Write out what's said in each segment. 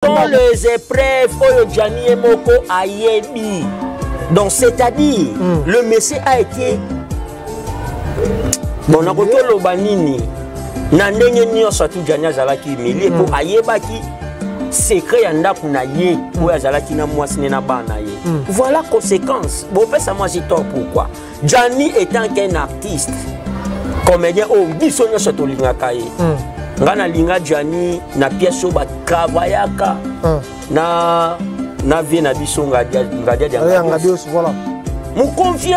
Dans les épreuves, Oyo Gianni et Moko Ayebi. Donc, c'est-à-dire, le Messie a été. Bon, on a retrouvé le Banini. Nandenge Nyo Satu Gianni Azalaki humilié pour Ayebaki. Secret yanda kunaye ou Azalaki na moi na banaye. Voilà conséquence. Bon, ça moi c'est tort pourquoi. Gianni étant qu'un artiste, comédien, oh, bisonyo Satolinga Kaye. Ngana linga Gianni na pièce ba travaillaka na vie na biso ngadia voilà. Mon confiant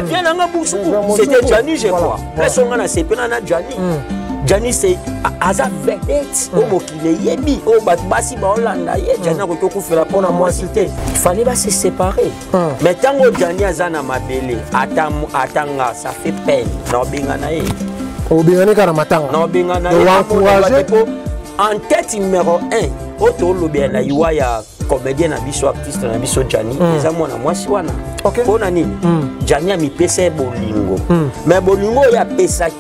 bien nga bouche. C'était Gianni je crois. Presque on a sepena na Gianni. Gianni c'est Aza vedette au mokile yebi au basi ba Hollanda ye Gianni ko to faire pour la moi cité. Il fallait pas se séparer. Mais tango Gianni azana mabele atanga ça fait peine. No binga na ye. En tête numéro 1, auto lobby na iwa ya comédien na biso artiste na biso Gianni, eza mwana mwasi wana. Pona nini? Gianni a mi pesa bolingo. Mais bolingo ya pesaki.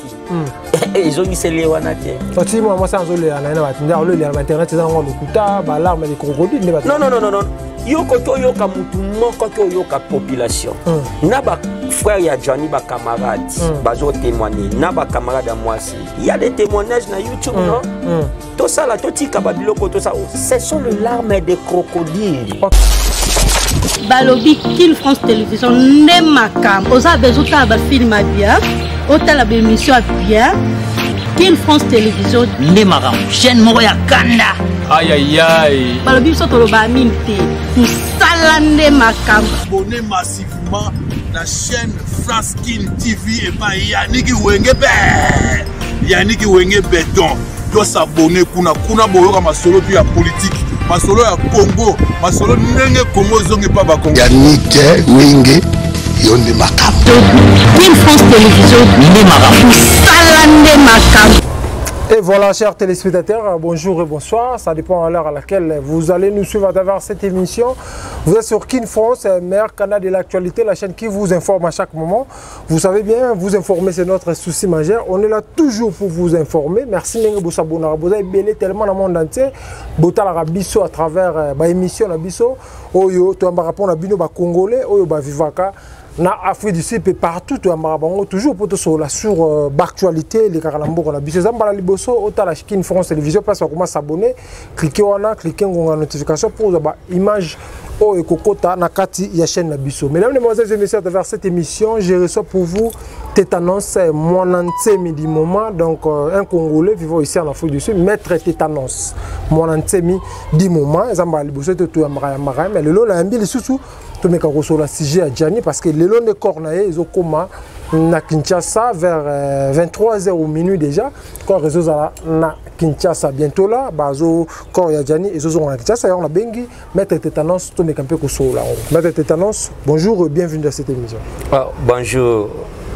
Ezongisele wana te. Oti moi ça nzole na na batinda ole na internet za ngo lokuta ba larme de crocodile ne ba. Non. Yoko to yoka mutu moko to yoka population. Na ba frère ya Gianni ba camarade bazo témoigner na ba camarade à moi aussi. Il y a des témoignages na YouTube non? Tout ça là to tika ba biloko to ça. Ce sont les larmes des crocodiles. Balobi Kin France Télévision ne makam. Oza bezuta ba film bien. Ota la émission bien. Kin France Télévision ne makam. Chaîne moko ya kanda. Aïe aïe aïe. Balobi so to ba minte. Salande makam. Abonnez massivement la chaîne France Kin TV et pas Yannick Wengebe. Yannick Wengebe donc doit s'abonner kuna boyoka masolo puis la politique. Masolo ya Congo, masolo ndenge Congo zongi pa ba Congo. Yannick Wenge yonde makam. Kin France Télévision ne makam. Salande makam. Et voilà, chers téléspectateurs, bonjour et bonsoir. Ça dépend à l'heure à laquelle vous allez nous suivre à travers cette émission. Vous êtes sur Kin France, meilleur canal de l'actualité, la chaîne qui vous informe à chaque moment. Vous savez bien, vous informer, c'est notre souci majeur. On est là toujours pour vous informer. Merci Nenge Boussabona. Vous avez belé tellement dans le monde entier. Botal Arabiso à travers l'émission Nabiso. Oyo, tu as rapport à Bino Congolais, Oyo Vivaka. Na Afrique du Sud et partout tu as toujours pour sur l'actualité les Karalambo on a bis zambala liboso autant la Kin France Télévision place on commence s'abonner cliquez on a notification pour avoir image au ekokota na kati ya chaîne na biso. Mesdames et messieurs et messieurs, à travers cette émission je reçois pour vous Tétanos Mwanantsemi du moment, donc un Congolais vivant ici en Afrique du Sud, maître Tétanos Mwanantsemi du moment zambala liboso tout amara mais le lot la mbi les sous tout me sur la sujet à Gianni parce que les longs de Cornaye ils ont comment na Kinshasa vers 23h au minuit déjà quand réseau na Kinshasa bientôt là bazo quand ya Gianni ils ont na Kinshasa on a bengi maître Tétanos tout me campé sur là maître Tétanos bonjour et bienvenue dans cette émission. Bonjour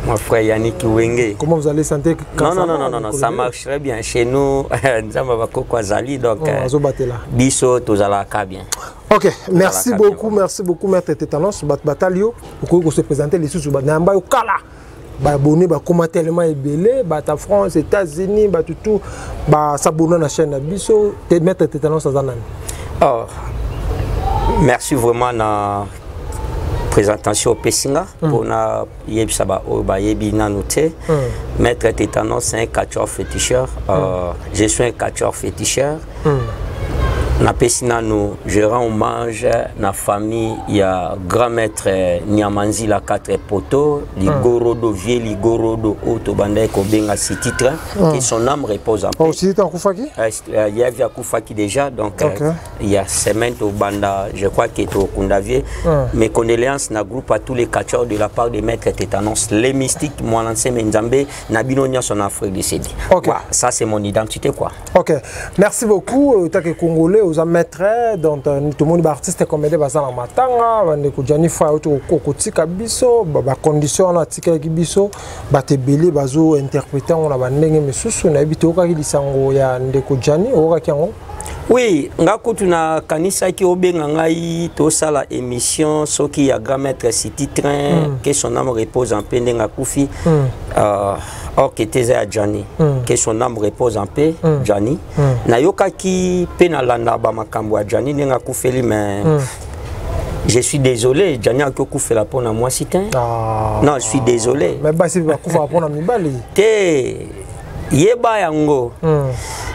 mon frère Yannick Wenge. Comment vous allez sentir? Non, ça marche très bien chez nous. Donc biso tozalaka bien. Ok, merci beaucoup maître Tétanos Batalio pour se présenter les sous Namba Kala. Abonné, comment tellement ébélé, ta France, États-Unis, tout, s'abonner à la chaîne Biso, maître Tétanos Azanan. Merci vraiment na présentation au Pessinga pour na yebisaba obayebi na noté. Maître Tétanos c'est un catcheur féticheur. Je suis un catcheur féticheur. Na Pessina nous je rends hommage na famille il y a grand maître Nyamanzi la 4 poteaux Ligorodo vieux Ligorodo Otobanda Kobenga ce titre que son âme repose en paix. Aussi en Koufaki? Il y a Koufaki déjà donc il y a semaine au Banda je crois qu'il est au Kundavier. Mes condoléances na groupe à tous les catcheurs de la part de maître Tétanos les mystiques Mwanantsemi Nzambe na binonia son Afrique du Sud. Ça c'est mon identité quoi. OK. Merci beaucoup tant Congolais aux maîtres donc tout le monde artiste comédien basana matanga bandeko Gianni fa auto kokotika biso ba condition na tika biso batebele bazo interpréter on a bandenge mesusu na bito ka lisango ya ndeko Gianni oka kiango Oui, nga kutu na kanisa ki obenga ngai to sala émission soki ya grand maître City Train que son âme repose en paix ndenga kufi or que teza ya Jani que son âme repose en paix Jani na yoka ki pe na landa ba makambo ya Jani ndenga kufeli mais je suis désolé, Jani a fait la peau à moi si non, je suis désolé. Mais bah c'est pas pour apprendre à m'ibali. Té yeba yango.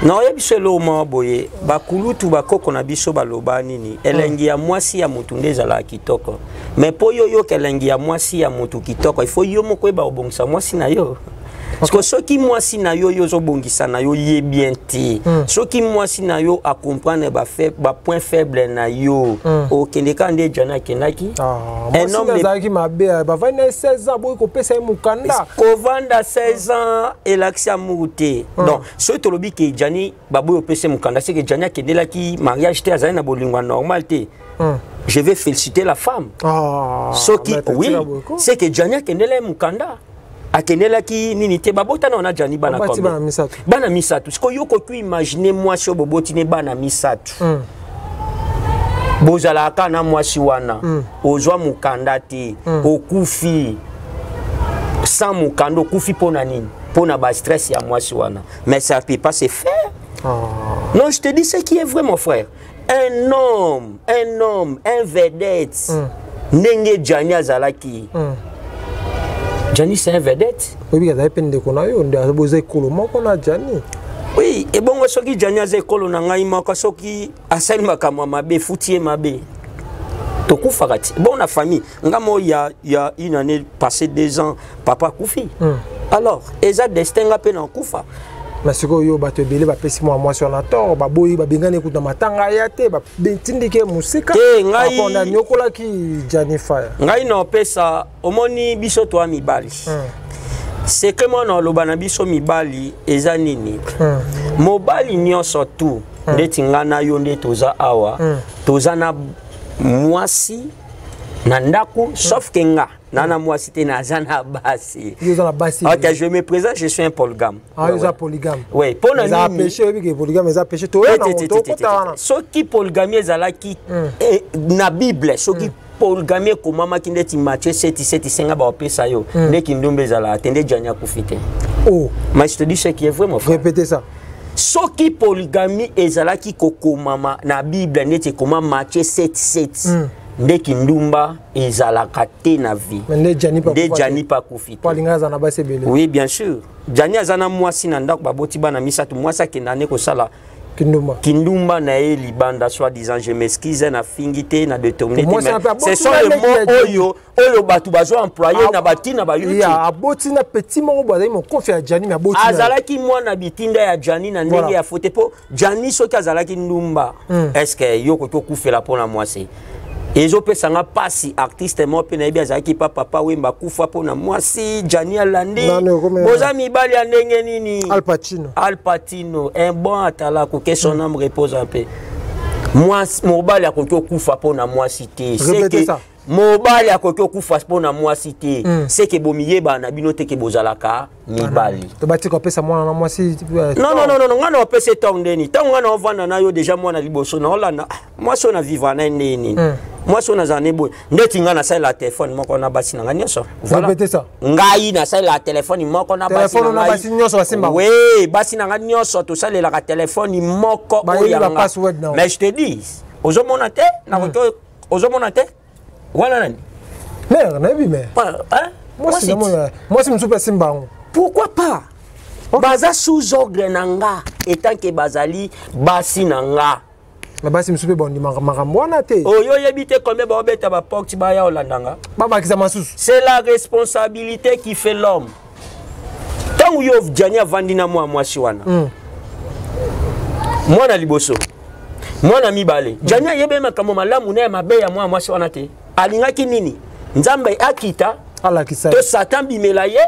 Non, yebiso lo ma boye. Ba kulutu ba koko na biso ba loba nini. Elengi ya mwasi ya mutu ndezala kitoko. Mais po yo yo kelengi ya mwasi ya mutu kitoko, il faut yo moko ba obongisa mwasi na yo. Parce que ceux qui moi si na yo zo bongisa na yo yé bien ti. Ceux qui moi si na yo à comprendre ba point faible na yo. O kendeka nde Jana kenaki. Un homme qui m'a bé ba 16 ans boy ko pesa mukanda. Ko vanda 16 ans et l'accès mouté. Donc ce tolobi ke Jani ba boy pesa mukanda c'est que Jana kendela ki mariage te azana bolingwa normal te. Je vais féliciter la femme. Ce qui oui, c'est que Jana kendela mukanda. Akenela ki nini te babota na ona Jani bana comme bana misatu siko yoko ku imaginer moi so boboti ne bana misatu bozala kana mwasi wana ozwa mukanda te okufi sans mukando kufi pona nini pona ba stress ya mwasi wana mais ça peut pas se faire. Non, je te dis ce qui est vrai mon frère. Un homme, un vedette ndenge Jani azalaki. Jani c'est un vedette. Oui, il y a peine de konayo, on a besoin de colombo qu'on a Jani. Oui, et bon, ce qui Jani a zécolo n'a ima kaso qui assaille ma kamama be foutier ma be. Toku farati. Bon la famille, ngamo il y a une année passé 2 ans, papa koufi. Alors, eza destin nga pe na kufa. Mais ce que yo bato belé ba pesi moi sur la tort, ba boyi ba bingane kuta matanga ya te, ba bentindike musika. Ngai on a nyokola ki Jani Fire. Ngai no pesa omoni biso to amibali. C'est que moi no loba na biso mibali eza nini. Mobali nyonso tout ndeti ngana yo nde toza awa. Toza na mwasi na ndaku sauf que nga nana mwasi te na zana basi. Ok, je me présente, je suis un polygame. Ah, ils sont polygames. Oui, pour nous. Ils ont péché, oui, que polygame, ils ont péché. Toi, ceux qui polygamie, ils ont qui na Bible, ceux qui polygamie, comme maman qui dit Matthieu 7 5 ba opesa yo, ne qui ndombe zala attendez Jani akufite. Oh, mais je te dis ce qui est vrai mon frère. Répétez ça. Ceux qui polygamie, ils ont qui koko mama na Bible ne ti comme Matthieu 7 ndeki ndumba ezalaka te na vie. Nde Jani pa kufite. Oui, bien sûr. Jani azana mwasi na ndako baboti bana misatu mwasi akendane kosala kindumba na ye libanda soi-disant je m'excuse na fingite na déterminé. Ce sont les mots oyo batu bazo employé na batina ba YouTube. Ya aboti na petit moko bazali mo confia Jani na boti. Azalaki mwana bitinda ya Jani na ndenge ya fote po Jani soki azalaki ndumba. Est-ce que yoko to kufela pona mwasi? Et je peux s'en passer artiste moi pe na zaki papa wemba kufa pona mwasi Jani alandi bozami bali ndenge nini Al Pacino un bon atala ko que son âme repose en paix mwasi mobali akoko kufa pona mwasi te c'est que mobali akoko kufa pona mwasi te c'est que bomiye bana bino te ke bozalaka mibali to bati ko pesa mwana na mwasi non ngana opesa tondeni tango ngana ovanda na yo déjà mwana liboso na olanda mwasi na vivre na nini moi so na zanebo ndeti nga na sa la téléphone moko na basi na nganyoso voilà répétez ça ngai na sa la téléphone moko na basi na basi nyoso basimba oui basi na nganyoso to sa la téléphone moko oyanga mais je te dis ozomona te na ko ozomona te voilà nani mère na bi mais hein moi si msupe simbango pourquoi pas baza sous ordre nanga etant que bazali basi nanga. Mais basi msupe bondi makamwana te. Oyo yebite combien ba obeta ba porte ba ya olandanga. Baba kisa masusu. C'est la responsabilité qui fait l'homme. Tant yo Jani avandi na mwasi wana. Mwana liboso. Mwana mibale. Jani yebe makamo malamu na mabe ya mwasi wana te. Alingaki nini? Nzambe akita to Satan bimela ye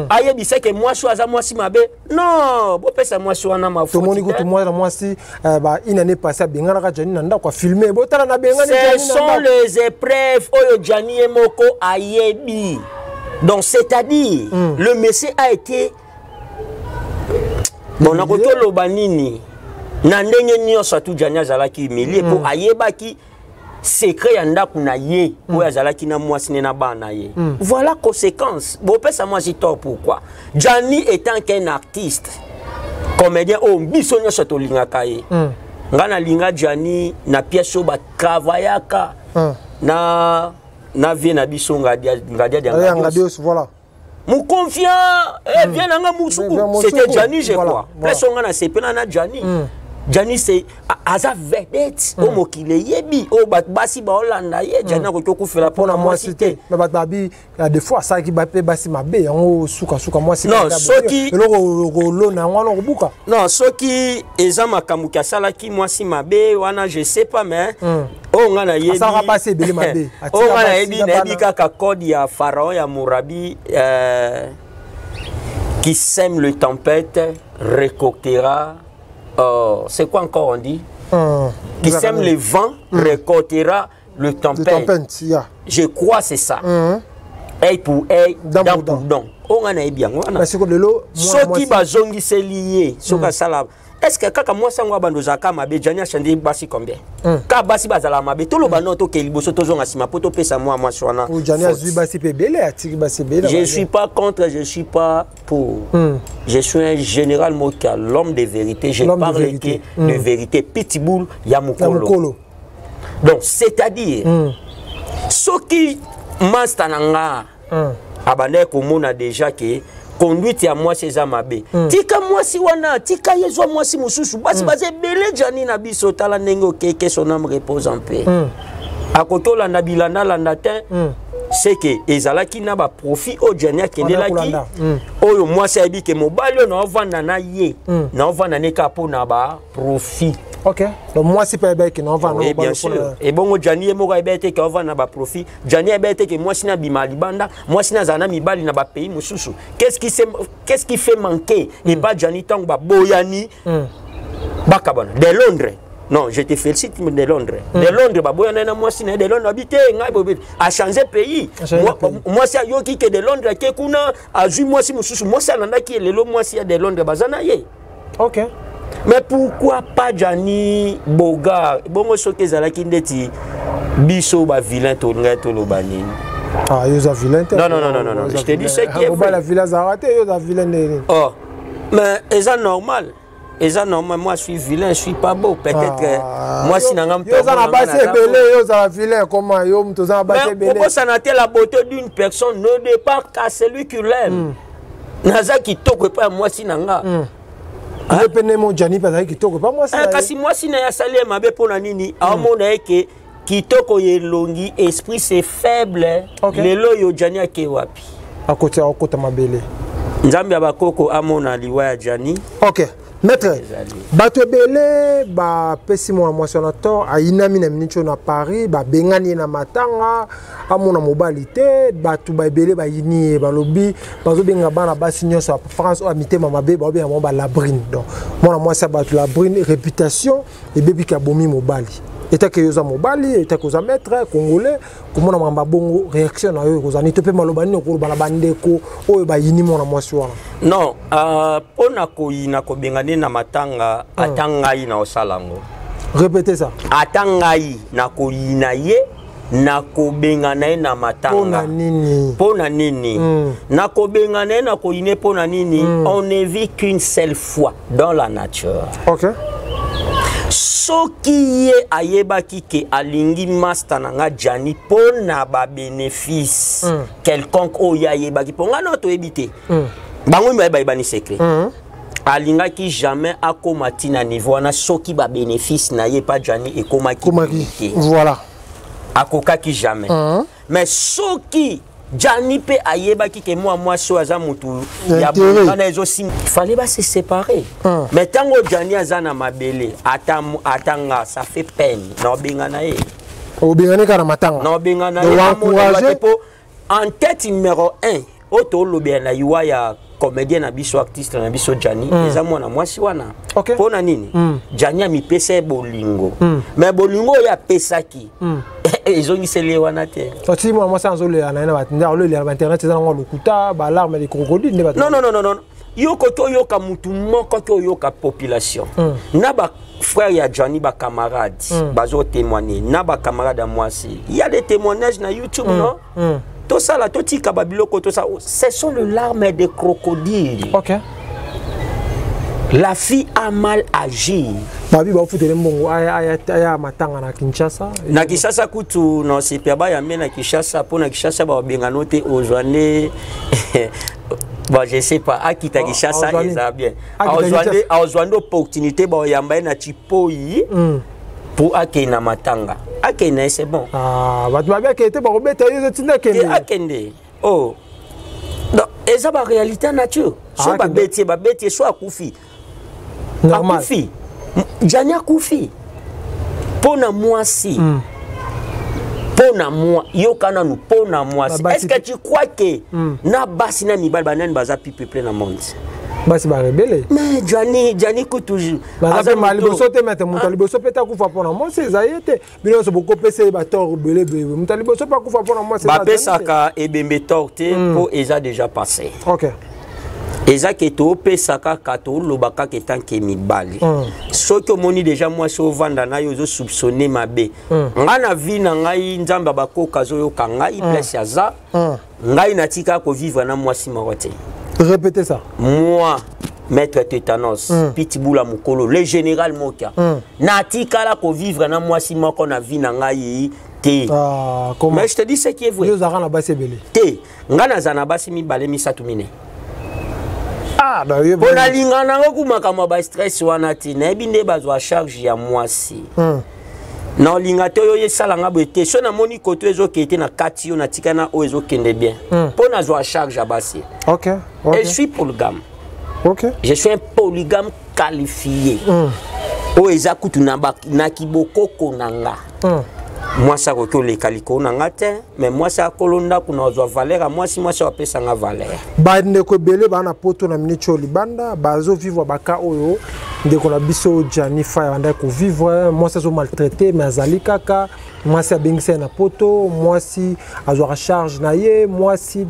ayebisa ke mwasi aza mwasi mabe. Non, bo pesa mwasi wana mafuti. To moni ko to mwasi ba une année passée bengana ka Jani nanda kwa filmer botala na bengana Jani. Ce sont les épreuves oyo Jani emoko ayebi. Donc c'est-à-dire le Messie a été bon na ko to loba nini. na ndenge nyonso tu Jani azalaki humilié pour ayebaki secret ya ndako na ye po azalaki na mwasi na bana ye. Voilà conséquence. Bon pesa moi tort pourquoi Jani étant qu'un artiste comédien au biso nyonso to lingaka ye. Ngana linga Jani na pièce ba travaillaka na vie na biso ngadia voilà. Mon confiant vient dans Moussoukou. C'était Jani je crois. Plus on a c'est pena na Jani. Jani c'est aza vedette o mokile yebi o basi ba Hollanda ye Jani ko ko fela pona moi cité mais babi ya des fois ça qui bape basi mabe yango suka moi c'est non soki lo na ngwana ko buka non soki eza makambu ka sala ki moi si mabe wana je sais pas mais o ngana yebi ça va passer beli mabe o ngana yebi na yebi kaka code ya pharaon ya Mourabi qui sème le tempête récoltera. C'est quoi encore on dit qui sème le vent récoltera le tempête. Je crois c'est ça. Œil pour œil, dent pour dent. On a bien. Ce qui bazongi c'est lié. Est-ce que quand moi ça moi bandozaka mabe Jani a changé basi combien? Ka basi bazala mabe tout le banoto ke liboso tozo ngasima poto pesa moi swana. Jani a zui basi pe belé atiki basi belé. Je suis pas contre, je suis pas pour. Je suis un général Moka, l'homme de vérité, je parle de vérité. Pitbull Yamukolo. Donc c'est-à-dire ce qui mastananga abane komona déjà que conduite ya moi c'est amabe tika moi si wana tika yezo moi si mususu basi baze belé Jani na biso tala nengo que son âme repose en paix akotola na bilana la natin c'est que ezalaki na ba profit o Jani akendelaki oyo moi c'est abi que mobali na ovanda na ye na ovanda ne kapo na ba profit. Ok, donc moi c'est pas bien que non vend. Oui, bien sûr. Et bon Jani mo ebete que on vend na ba profit. Jani ebete que moi sina bimali banda, moi sina zana mibali na ba pays mususu. Qu'est-ce qui fait manquer et pas Jani tang ba boyani bakabana de Londres. Non, je te félicite de Londres. De Londres ba boyana na moi sina de Londres habité ngai a changé pays. Moi c'est yoki que de Londres ke kuna a ju moi si mususu moi ça nanda ki lelo moi si de Londres bazana ye. OK. Mais pourquoi pas Jani Boga? Bon, ce que Zalaki ndeti biso ba vilain to lo banini. Ah, yoza vilain. Non. Je te dis ce qui est vrai. La vilain zarate, yoza vilain. Oh, mais est-ce normal? Est-ce normal? Moi, je suis vilain, je suis pas beau. Peut-être que moi, si n'angam pas. Yoza na basse belé, yoza vilain. Comment yom toza basse belé? Pourquoi ça n'a la beauté d'une personne ne dépend qu'à celui qui l'aime? Naza qui toque pas moi si n'anga. Je peux mon Jani parce que kitoko pas moi ça. Kasi moi si na ya salé mabe pona nini amona eke kitoko ye longi esprit c'est faible. Lelo yo Jani ake wapi? Akota mabele. Nzambe abakoko amona liwa ya Jani. OK. Maître, bato belé ba pesi mo motionnateur a inami na mincho na Paris ba bengani na matanga amona mobilité bato ba belé ba yini ba lobi bazo benga bana basi nyonso France o amité mama be ba bien ba labrine donc mona moi ça bato labrine réputation et bebi ka bomi mobali eta ke yoza mobali eta ko za maître congolais komona mamba bongo réaction na yo ko za ni to pe malobani ko bana bandeko o ba yini mona moi so non pona ko yina ko bengani na matanga atangai na osalango répétez ça atangai na ko yina ye na ko bengana na matanga pona nini na ko bengana na ko yine pona nini on ne vit qu'une seule fois dans la nature. OK. Ce qui est ayebaki ke alingi master nanga Jani pona ba bénéfice quelconque o ya ayebaki ponga no to ebité bango mba ba ni secret alinga ki jamais akomati na niveau na soki ba bénéfice na ye pas Jani et komaki voilà akoka ki jamais mais soki Jani pe ayebaki ke moi so aza mutu ya bana ezo sim fallait pas se séparer mais tango Jani azana mabele atanga ça fait peine no bingana ye o bingana kana matanga no bingana ye en tête numéro 1 auto lobia na yuwa ya comédien na biso artiste na biso Jani eza mwana mwasi wana pona nini Jani a mi pesa bolingo mais bolingo ya pesaki ezongisele wana te oti moi ça nzole ana na batinda lo le internet eza ngo lokuta ba larme de crocodile ne ba non yoko to yoka mutu moko to yoka population na ba frère ya Johnny ba camarade bazo témoigner na ba camarade à moi aussi il y a des témoignages na YouTube non tout ça là tout tika babiloko tout ça ce sont les larmes des crocodiles. OK. La fille a mal agi. Babi ba futere mbongo aya matanga na Kinshasa. Na Kinshasa kutu non c'est pas ya mena Kinshasa pour na Kinshasa ba benga noté aux journées. Bon, je sais pas, à qui t'a dit ça, ça bien. À Ozwando, opportunité, bon, yamba na chipoi pour Akena Matanga. Akena, c'est bon. Ah, bah, tu m'as bien qu'était bon, mais tu as Akende. Oh. Donc, et ça, la réalité nature. Soit bêtier, soit Koufi. Normal. Koufi. Jania Koufi. Pour moi, si. Pona moi yokana nous pona moi est-ce que tu crois que na basi na mibal banane baza peuple na monde basi ba rebelle mais Johnny ko toujours baza maliboso te mete mutaliboso peta kufa pona moi c'est zaïete bino so boko pese ba tor belé mutaliboso pa kufa pona moi c'est ba pesa ka ebembe torte pour eza déjà passé. OK. Eza ke to pesaka ka to lobaka ke tanke mibali so que moni déjà moi so vanda na yo zo soupçonner mabe ngana vi na ngai nzamba bakoka zo yo kangai place yaza ngai natika ko vivre na moi si marote. Répétez ça. Moi maître Tétanos Pitbull Mukolo le général Moka natika la ko vivre na moi si moko na vi na ngai te. Comment? Mais je te dis ce qui est vrai. Yo zara na basi belé. Te ngana zana basi mi balé mi satumine. Ah, d'ailleurs. Pour la ligne, on a stress ou on binde bazwa charge ya mwasi. Non lingato yo yesalanga bete so na moni koto ezo kete na kati yo na tikana o ezo kende bien. Pour na zwa charge abasi. OK. Et je suis polygame. OK. Je suis un polygame qualifié. O ezakutu na kiboko konanga. Moi ça ko le kaliko nanga te mais moi ça kolonda kuna zo valeur à moi si moi ça pesa nga valeur ba ndeko belé ba na poto na minicho libanda bazo vivre baka oyo ndeko na biso Johnny Fire banda ko vivre moi ça zo maltraité mais azali kaka moi ça bengisa na poto moi si azo recharge na ye moi si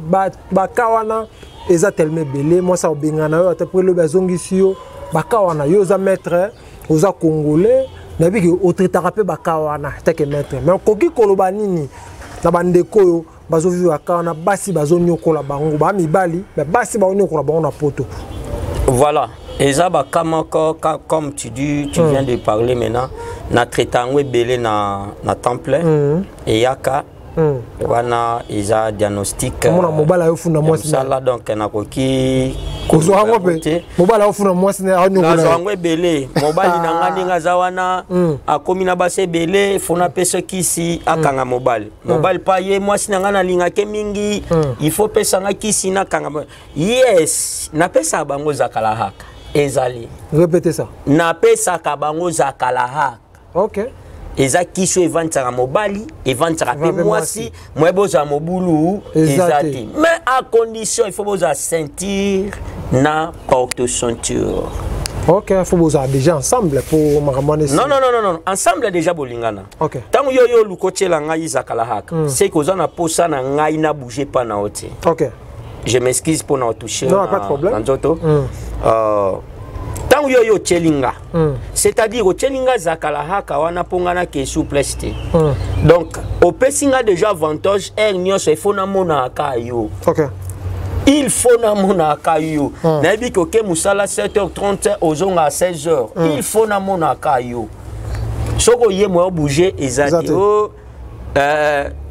baka wana eza tellement belé moi ça obenga na yo après le bazongisi yo baka wana yo za maître oza congolais na biki otretarape bakawana take maître mais koki koloba nini na bandeko yo bazo vivre bakawana basi bazo nyokola bango ba mibali mais basi ba nyokola bango na poto. Voilà ezaba comme tu dis tu viens de parler maintenant na traitango belé na temple et yaka wana eza diagnostic mona mobala yo funda mwasi na donc na koki kozo ngope mobala yo funda mwasi na anyokola na ngwe belé mobali na ngani ngaza wana akomi na base belé fona pesa kisi akanga mobali pa ye mwasi na ngana linga ke mingi il faut pesa nga kisi na kanga yes na pesa bango zakala haka ezali répétez ça na pesa ka bango zakala haka. OK. Eza kiso evantara mobali evantara pe mwasi mweboza mobulu ezati mais à condition il faut boza ceinture na porte ceinture. OK, il faut boza déjà ensemble pour maramaner. Non ensemble déjà bolingana. OK. Tango yo lukochela ngai zakala haka c'est que ozana posa na ngai na bouger pas na ote. OK. Je m'excuse pour na toucher. Non, pas de problème. Nzoto. Tant yo chelinga c'est-à-dire au chelinga zakala haka wana pongana ke souplesse. Donc au pesinga déjà avantage nyonso il faut na mona ka yo. OK. Il faut na mona ka yo na bi ko ke musala 7h30 ozonga à 16h il faut na mona ka yo soko ye mo bouger ezati o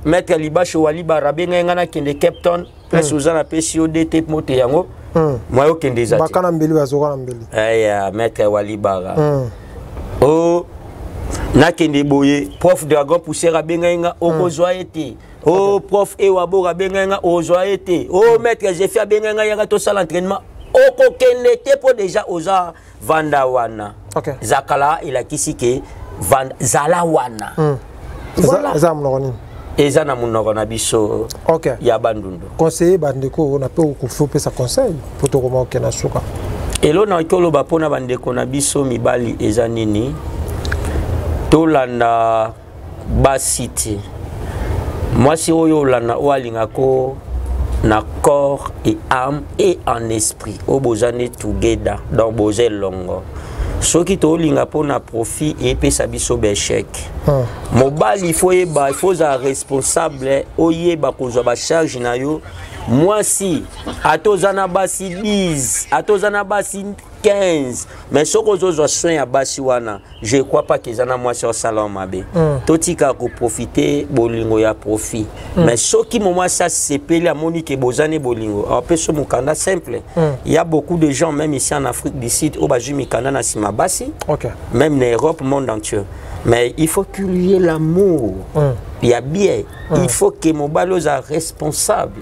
maître Libacho Waliba rabenga ngana kende Captain plus ozana pesio DT moto yango. Moi au Kendezati. Bakana mbeli bazoka mbeli. Maître Walibara. Oh na kende boye prof dragon poussera benga okozwa été. Oh prof Ewabo benga ozwa été. Oh maître j'ai fait benga yanga to sala entraînement. Okokende te po déjà oza vanda wana. OK. Zakala il a kisike vanda zala wana. Voilà. Ça m'noni. Eza na munoko na biso. OK. Ya bandundu. Conseiller bandeko na pe ko faut pe sa conseil pour to comment okena suka. Elo na kolo ba pona bandeko na biso mibali eza nini? Tolanda basiti. Moi si oyo landa oalinga ko na corps et âme et en esprit. O bozane together dans bozel longo. Ce qui te linga pour na profit et puis ça biso échec. Mobile il faut être responsable oyeba kozwa ba charge na yo. Moi si atozana basi 10, atozana basi 15, mais ce que je soin à basi wana, je crois pas qu'ils en a moi sur salon mabe. Totika ko profiter bolingo ya profit. Mais ce qui moi ça c'est pelé à Monique bozane bolingo. Après ce mukanda simple. Il y a beaucoup de gens même ici en Afrique du Sud au baju mikanda na sima basi. Même en Europe monde entier. Mais il faut qu'il y ait l'amour. Il y a bien. Il faut que mon balo soit responsable.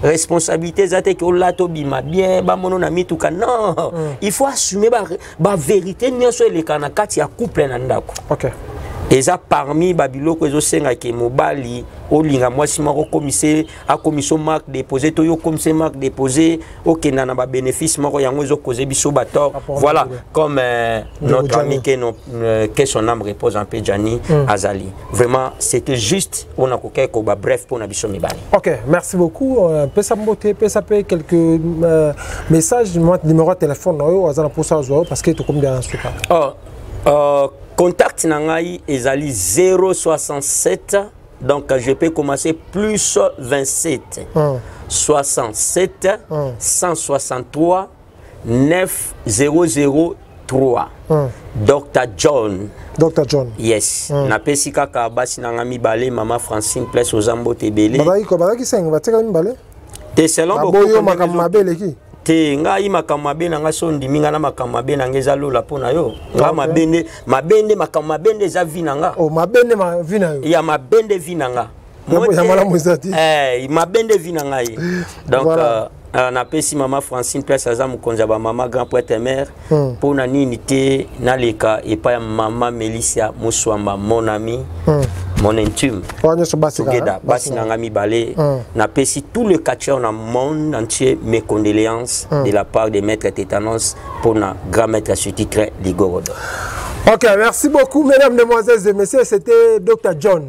Responsabilité zate que la tobima bien ba mono na mituka non il faut assumer ba vérité nyonso elekana kati ya couple na ndako. Et ça parmi babiloko ezo senga ke mobali olinga mwasi moko commissaire a commission marque déposé to yo commissaire marque déposé okenda na ba bénéfice moko yango ezo causer biso bator. Voilà comme notre ami que son âme repose en paix Gianni Azali. Vraiment c'était juste on a coqué ko ba bref pour na biso mibali. OK, merci beaucoup. Peut ça monter peut ça payer quelques messages numéro de téléphone no azana pour ça parce que to comme dans ce cas. Contact nangai ezali 067 donc je peux commencer plus 27 67 163 9003 Dr. John. Dr. John. Yes. Na pesi kaka basi nanga mibale mama Francine place aux ambo tebele. Babaki senga bateka mibale. Te selon boyo makamabele ki. Te ngai makamabe nanga sondi minga na makamabe nanga ezalola pona yo nga mabende makamabende za vinanga mabende ma vina yo ya mabende vinanga ya mala muzati mabende vinanga yi donc na pesi mama Francine place aza mukonza ba mama grand prêtre mère pona nini te naleka epa ya mama Melissa Muswamba mon ami mon intime together basi nanga mibale na pesi tout le catcheur dans le monde entier mes condoléances de la part des maîtres tétanos pour na grand maître sous-titré Ligorodo. OK, merci beaucoup mesdames, mesdemoiselles et messieurs, c'était Dr. John,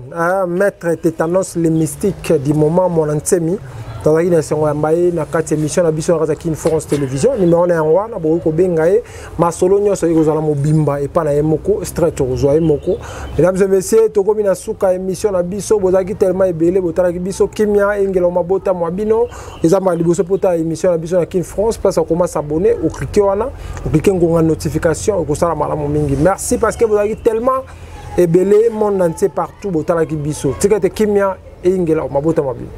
maître tétanos le mystique du moment mon antemi. Dans la émission na kati émission na biso na Kin France Télévision numéro 1 wana bo ko bengaye masolo nyoso ikozala mobimba et pas na yemoko straight ozo yemoko. Mesdames et messieurs, to komina suka émission na biso bozaki tellement ebele botalaki biso kimia engelo mabota mwabino ezamba liboso pota émission na biso na Kin France place comment s'abonner ou cliquer wana ou cliquer ngonga notification ko sala malamu mingi. Merci parce que bozaki tellement ebele monde entier partout botalaki biso. Tikete kimia engelo mabota mwabino.